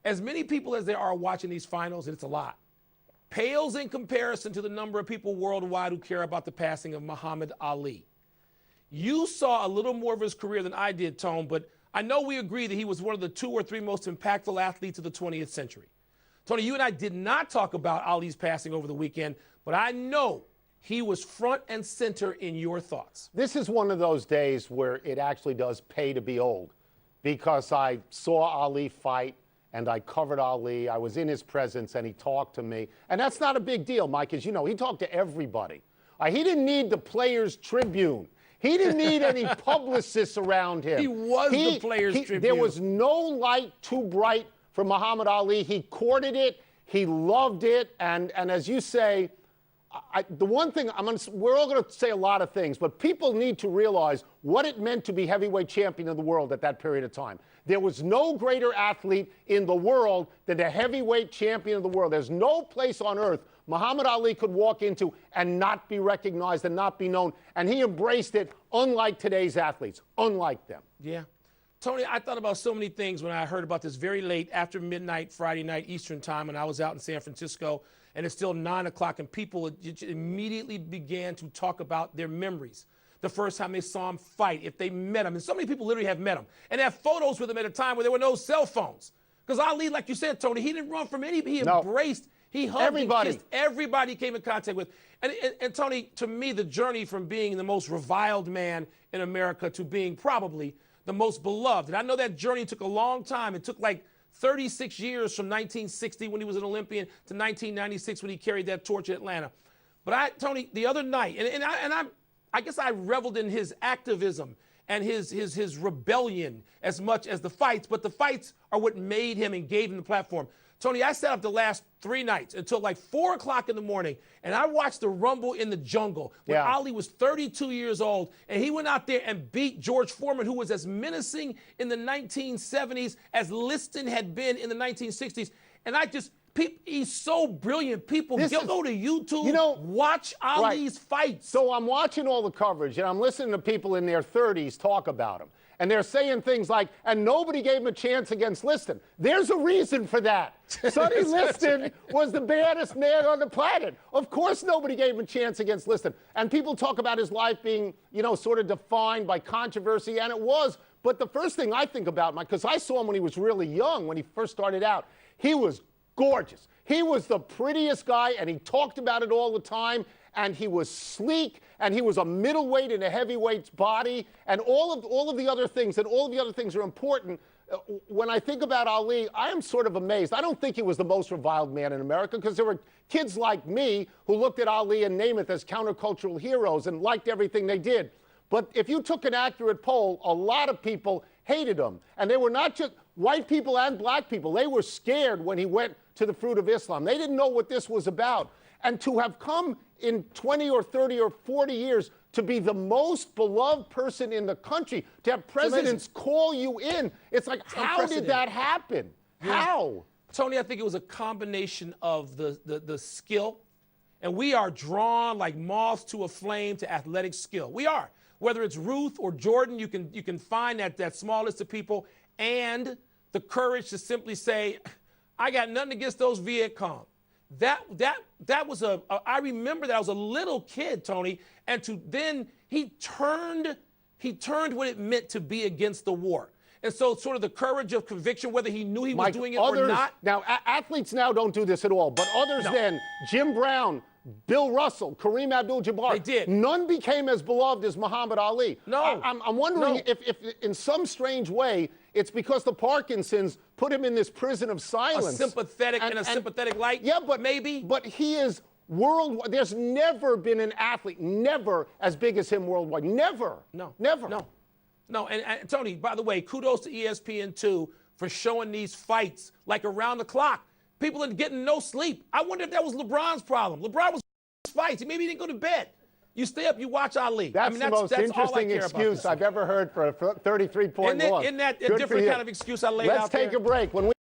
as many people as there are watching these finals, and it's a lot, pales in comparison to the number of people worldwide who care about the passing of Muhammad Ali. You saw a little more of his career than I did, Tone, but I know we agree that he was one of the 2 or 3 most impactful athletes of the 20th century. Tony, you and I did not talk about Ali's passing over the weekend, but I know he was front and center in your thoughts. This is one of those days where it actually does pay to be old, because I saw Ali fight and I covered Ali. I was in his presence and he talked to me. And that's not a big deal, Mike, as you know. He talked to everybody. He didn't need the Players' Tribune. He didn't need any publicists around him. He was the Players' Tribune. There was no light too bright for Muhammad Ali. He courted it. He loved it. And as you say, the one thing, we're all going to say a lot of things, but people need to realize what it meant to be heavyweight champion of the world at that period of time. There was no greater athlete in the world than the heavyweight champion of the world. There's no place on earth Muhammad Ali could walk into and not be recognized and not be known. And he embraced it, unlike today's athletes, unlike them. Yeah. Tony, I thought about so many things when I heard about this very late after midnight, Friday night, Eastern time, when I was out in San Francisco, and it's still 9 o'clock, and people immediately began to talk about their memories. The first time they saw him fight, if they met him. And so many people literally have met him and have photos with him at a time where there were no cell phones. Because Ali, like you said, Tony, he didn't run from anybody. He embraced, he hugged everybody. And kissed everybody he came in contact with. And Tony, to me, the journey from being the most reviled man in America to being probably the most beloved. And I know that journey took a long time. It took like 36 years from 1960 when he was an Olympian to 1996 when he carried that torch in Atlanta. But Tony, the other night, I guess I reveled in his activism and his rebellion as much as the fights, but the fights are what made him and gave him the platform. Tony, I sat up the last 3 nights until like 4 o'clock in the morning, and I watched the Rumble in the Jungle when Ali was 32 years old, and he went out there and beat George Foreman, who was as menacing in the 1970s as Liston had been in the 1960s. And he's so brilliant. People go to YouTube, watch Ali's fights. So I'm watching all the coverage, and I'm listening to people in their 30s talk about him. And they're saying things like, and nobody gave him a chance against Liston. There's a reason for that. Sonny Liston was the baddest man on the planet. Of course nobody gave him a chance against Liston. And people talk about his life being, sort of defined by controversy, and it was. But the first thing I think about, Mike, because I saw him when he was really young, when he first started out, he was gorgeous. He was the prettiest guy, and he talked about it all the time, and he was sleek, and he was a middleweight in a heavyweight's body, and all of the other things, and all of the other things are important. When I think about Ali, I am sort of amazed. I don't think he was the most reviled man in America, because there were kids like me who looked at Ali and Namath as countercultural heroes and liked everything they did. But if you took an accurate poll, a lot of people hated him. And they were not just white people and black people. They were scared when he went to the Fruit of Islam. They didn't know what this was about. And to have come in 20 or 30 or 40 years to be the most beloved person in the country, to have presidents call you in, it's like, how did that happen? Yeah. How? Tony, I think it was a combination of the skill. And we are drawn like moths to a flame to athletic skill. We are. Whether it's Ruth or Jordan, you can find that small list of people, and the courage to simply say, I got nothing against those Viet Cong. That was I remember that I was a little kid, Tony, and then he turned what it meant to be against the war. And so sort of the courage of conviction, whether he knew he was doing it or not. Now, athletes now don't do this at all, but others then, Jim Brown, Bill Russell, Kareem Abdul-Jabbar. They did. None became as beloved as Muhammad Ali. No. I'm wondering if in some strange way, it's because the Parkinson's put him in this prison of silence. In a sympathetic light? Yeah, but maybe. But he is worldwide. There's never been an athlete, never as big as him worldwide. Never. No. Never. No. And Tony, by the way, kudos to ESPN2 for showing these fights like around the clock. People are getting no sleep. I wonder if that was LeBron's problem. LeBron was fights. Maybe he didn't go to bed. You stay up, you watch Ali. That's the most interesting excuse I've ever heard for a 33-point loss. Isn't that a different kind of excuse I laid out there? Let's take a break. When we